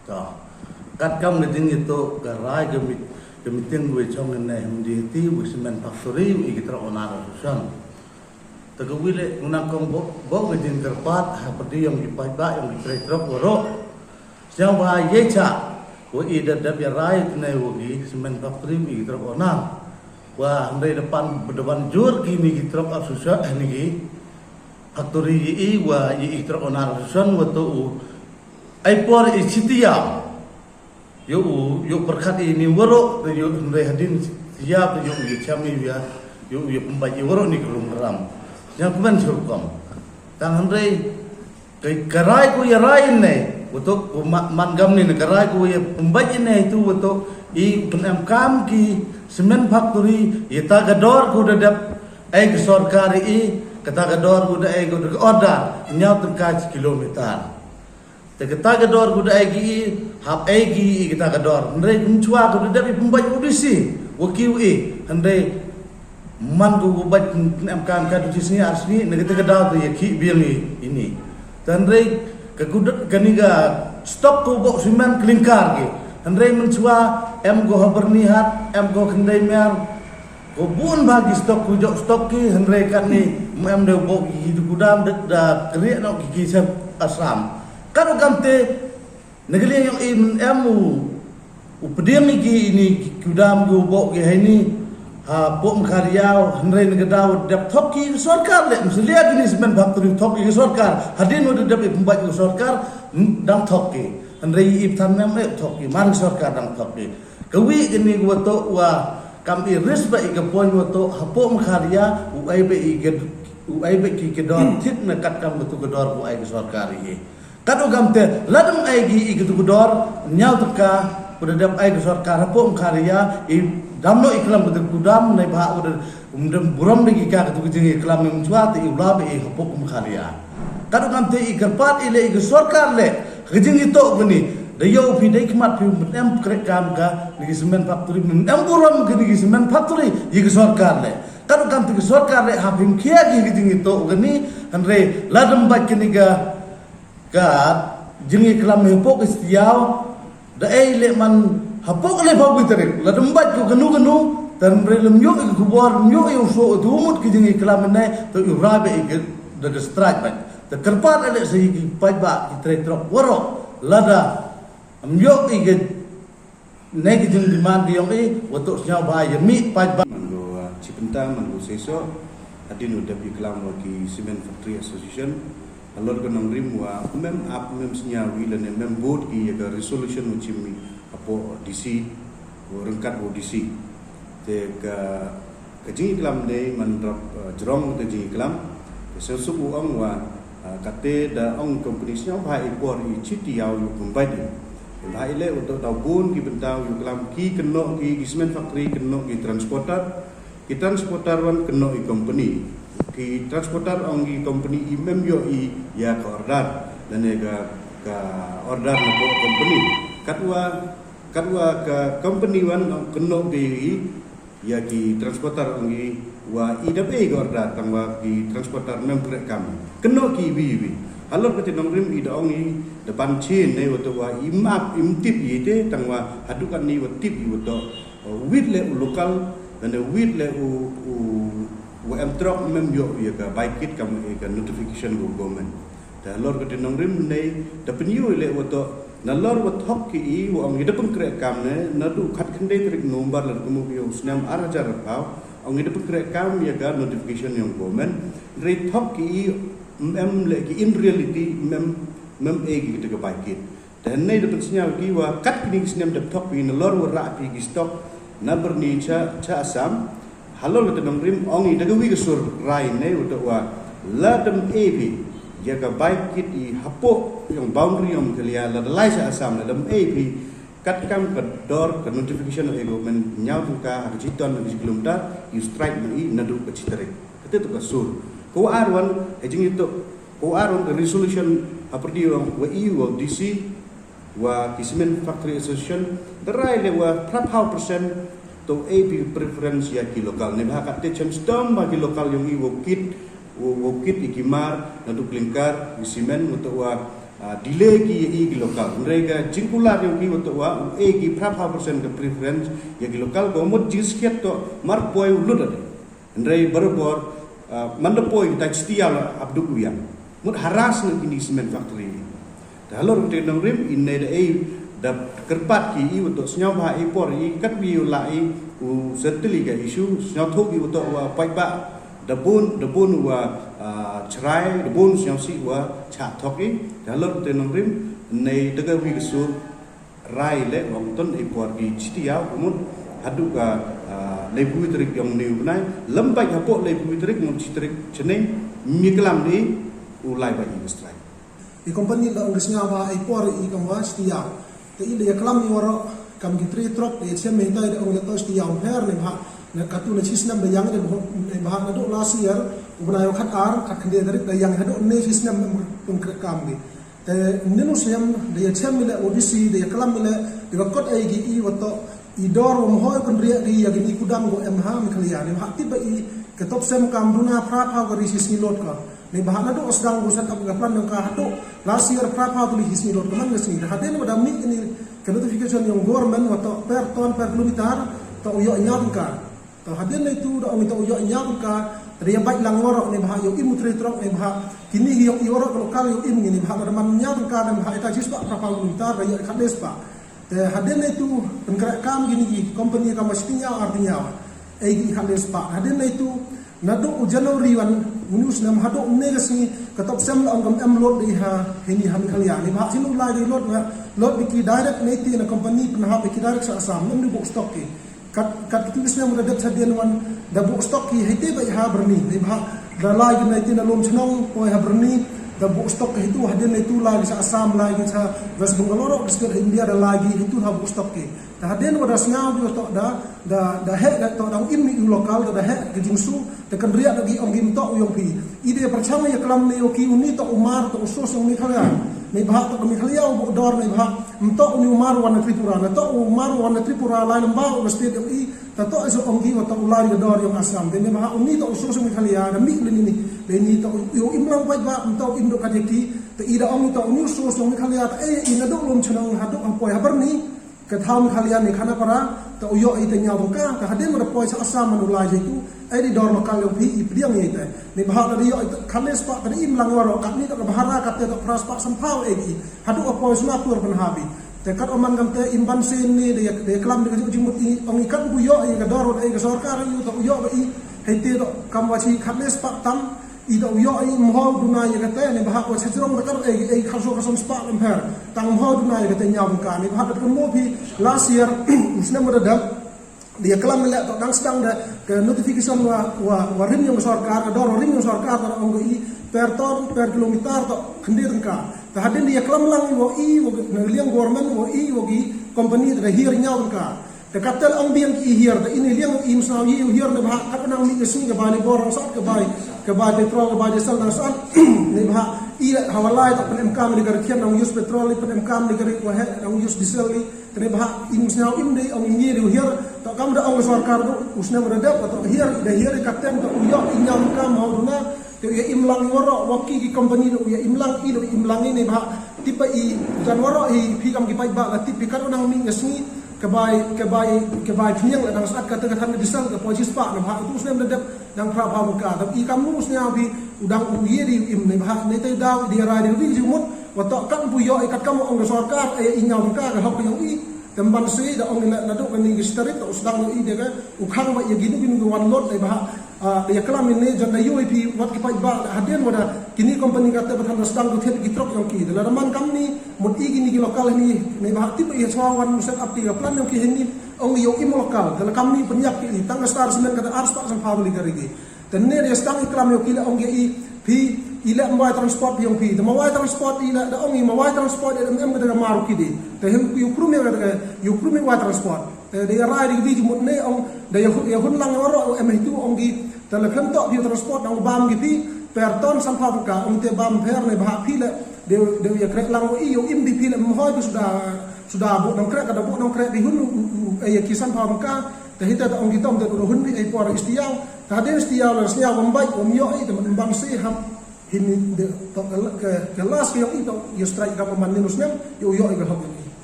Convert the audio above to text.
to kat kam le ding itu garai gemiting we chong ne mdi ti we semen factory we kitra onar susan tagawile unang kong bo we din terpat seperti yang dipakai yang diterok woro siapa yecha we ida dap ya rai ne we semen factory we kitra onar wah dari depan jur kini kitra susan ni factory i wa i kitra onar susan watu ai por i sitiam Yo perkat ini waro yo hadin siap yo chami ya yo pembaji waro ni kelum ram yang kemen surkom tang handai kai karai ku ya rain nei untuk man gam ni karai ku ya pembaji nei itu untuk I penem kam ki semen factory ita gador ku dadap ai ke sarkari I kata gador ku da ai ku order nyau terkaj kilometer Kita gador kuda egi hap egi kita gador ndai kumchua kuda dapi pembaik udisi wakiwi ndai man ku bubat MKM ka udisi asli negara gadau tu yaki biangi ini ndai ke kuda kaniga stok ku bok simen kelingkar ki ndai menchua em go bernihat em go kendai mer ko bun bagi stok ku jok stok ki ndai kan ni em de bok hidup kudam da kriak nak ki asam Kalau kamte negeri yang emu upediam ini kudam gubok ke ini pom karya hendrai negedau dap toki sarkar le mselia gini semen factory toki sarkar hadin udah dap pembaik sarkar dang toki hendrai ibtan mem toki mari sarkar dang toki kawi gini wato wa kam iris ba igapon wato pom karya uai be ki kedor tit nakat kam betu kedor uai sarkar ini Kado gamte ladam aigi igitu gudor nyau teka udah dam aigi sarkar pom karya I damno iklam betul kudam nai bah udah buram begi ka ketu jingi iklam mencuat I ulabe I pom karya kado gamte igerpat ile igi sarkar le jingi to gini dayo pi dai kmat pi em krek kam ka ligi semen factory em buram gini semen factory igi sarkar le kado gamte igi sarkar le hapim kia igi jingi to gini andre ladam bak kini ga jengi kelam hepok istiaw da le man hapok le pau bitrik la dembat ku genu dan relem yo ku bor yo so dumut ki jengi kelam ne to urabe ke da strike ban da kerpat ale sei ki pajba ki tretrok woro lada yo ke ne ki jeng demand yo wato nya ba yemi pajba manggo cipenta manggo seso adin udah bi kelam ki Cement Factory Association alor ko nang rimwa mem senyawi lan mem board ki ya resolution mucimi apo DC rengkat DC te ka jingi kelam de mandrap jerong te jingi kelam sesuku ong wa kate da ong company nya bhai por I chiti yaw yu pembai bhai le untuk tabun ki bentau yu kelam ki keno ki cement factory keno ki transporter wan keno I company ki transporter ongi company imem yo I ya ka order dan ka order na po company kadwa ka company wan keno di ya ki transporter ongi wa idape ka order tangwa ki transporter mem kami keno ki bi halor kete nongrim ida ongi depan chin ne wato wa imap imtip yete tangwa hadukan ni watip wato with le lokal dan with le em trok mem yo ya ka baikit kam ka notification go government da lor ko tinong rim nei da penyu le woto na lor wat hok ki I wo ang hidapun krek kam ne na du khat khande trik nombar lar kumu yo snam arajar pau ang hidapun krek kam ya ka notification yang government re thok ki em le ki in reality mem e ki ka baikit dan nei da pensnya ki wa kat kini snam da thok ki na lor wa ra pi ki stop na berni cha asam Halo le tenong rim ongi daga wi kesur rai ne uta wa la dem ebi jaga baik kit I hapo yang boundary yang kelia la lai sa asam la dem ebi kat kam ke dor ke notification of ego men nyau ka hajiton di kilometer you strike me nadu ke citere kete to kasur ko arwan ejing itu ko arwan the resolution aperdi wa EU wa DC wa Cement Factory Association derai le wa 5% to AB preference ya ki lokal ne bahak te chamstom bagi lokal yang I wokit ikimar nadu klingkar di semen untuk wa delay ki lokal mereka jingkular yang ki untuk wa ki berapa persen ke preference yang ki lokal gomot jiskiat to marpoi ulut ada ndrei berbor mandapoi tak setia abduk yang mut haras nak ini cement factory dalor te nang rim inne da kerpat ki untuk senyau ba por kat bi lai u setli ga isu senyau thok ki untuk wa pai ba debun wa cerai debun yang si wa chat thoki dalor te nang rim nei daga wi su rai le wong ton e por ki chitia umut hadu ka lebu trik yang new nai lembai hapok lebu trik ngom chitrik cheneng miklam ni ulai ba industri i company la ngisnya ba e por i kam wa chitia te i le klam ni waro kam ki tri trop e chem me dai ong le to chitia on her ne ba na katu na system da yang de ba na do last year ubna yo khat ar khat khande dari da yang hado ne system pun kam ni te ninu siam de chem le odc de klam le de kot ai gi i wato i dor hoy kon ria gi ya gi kudam go em ha mi khlia ne ha ti ba i ke top sem kam duna pra pha go ri sis ni lot ka ne ba na do osdang go sat ka plan ka hado last year pra pha go ri sis ni lot ka man ngi ha den wada mi ni ke notification yang government wato per ton per kilometer to yo nyam ka to haden itu do mi to yo nyam ka ria bai lang woro ne ba yo imu tre trok ne ba kini yo i woro lokal yo im ni ba man nyam ka ne ba eta jis ba pra pha kilometer yo khades ba haden itu penggerak kam gini gi company kam mestinya artinya gi khales pa haden itu nado Januari wan unus nam hado negasi katop sem la ngam em lot di ha hini ham khalia ni ba sinu la di lot biki direct neti na company penha biki direct sa asam nam box stock ki kat tulisnya muda dat haden wan da box stock ki hite ba ha berni ni ba da la gi neti na lom chnong ko ha berni da box stock itu haden itu lagi sa asam lagi sa West Bengal district India da lagi itu ha box stock ki da haden wada sngaw di to da he da to dang immi lokal da he gejingsu da kan ria da gi ong gim to yong pi ide perchama ya kelam ne ki uni to umar to usus yang mi khala ne ba to mi khala o dor ne ba mto uni umar wan tripura na to umar wan tripura la lamba o state i ta to iso ong gi to ulari da dor yang asam de ne ba uni to usus mi khala da mi ni de ni to yo imlang pai ba mto indo ka ki te ida ong to uni usus yang mi khala ta e ina do lom chnang ha do ang poi habar ni ke tham kalian ni khana para to yo i te nya ka ka haden mo poi sa asam manu la je tu ai di dor lokal yo phi i priang ye te ni bahar da yo khales pa ka im lang waro ka ni to ka bahara ka te to pras pa sampau e gi hadu poi sna tur pan habi te kat oman gam te imban sen ni de klam de ju jimut i ong ikan bu yo i ka dor e ka sarkar yu to yo ba i he te to kam wa chi khales pa tam i do yo i mo duna ye ka te ne ba ko chhrong ka e khaso ka som spa lam her tang mo duna ye ka te nyam ka ni ba da ko mo phi last year usne mo da dia kelam le to dang sedang da ke notification wa rim yang sarkar dor rim yang sarkar ta ong i per ton per kilometer to khndi ka ta hadin dia kelam lang wo i wo liang government wo i wo gi company da hier nyam ka the capital ang biang ki here the ini liang im sa yi here ne ba ka nang mi sing ka bali borong sat ka bai petrol ka bai diesel na sat ne ba i hawalai ta pen kam ni gar khian nang use petrol ni pen kam ni gar ko he nang use diesel ni ne ba im sa im dei ang mi ri here ta kam da ang sarkar do usna mo da to here the here captain to yo inyam kam mau na to ya imlang woro waki ki company do ya imlang i do imlang ni ba tipa i janwaro i phi kam ki pai ba la tipi kan nang mi ngasni kebai phnyang la dang sat ka ta than disal ka pojis pa na ba tu snem da dang pra pa ka da i kam nu snya bi udang u ye ri im ne ba ne te daw di ra di ri ju mut wa to kan bu yo ikat kam ong sarkar e inyaw ka ka hok yo i temban se da ong na do ni gistarit to usdang i de ka u khang ba ye ginu wan lot ne ba ya kalam ni jan da UAP wat ki pai ba haden wada kini company ka te bathan sedang du thet ki trok yang ki da man kam ni mut i gini ki lokal ni ne ba ti ba ye sawan set up ti ka plan yang ki ni ong yo im lokal da kam ni penyak ki tang star semen ka ars pa sam family ka ri dan ne dia sedang iklam yo ki la ong i phi ila mawai transport yang phi da mawai transport ila da ong i mawai transport em da maru ki di da hem ku yu krume wa transport dia rai di di mut ne ong da ya hun lang waro em itu ong gi tala kham to bi transport ang bam gi pi per ton sam pha ka ong te bam pher ne ba phi le de ya krek lang i yo im di phi le mo hoy sudah bu dong krek ka da bu dong krek di hun ya kisan pha ka te hita ta ong gi tom te do hun bi ai por istiaw ta de istiaw la sia wam bai om yo i te man bam se ham hini de to ke last yang itu yo strike ka paman minus nem yo yo iga hok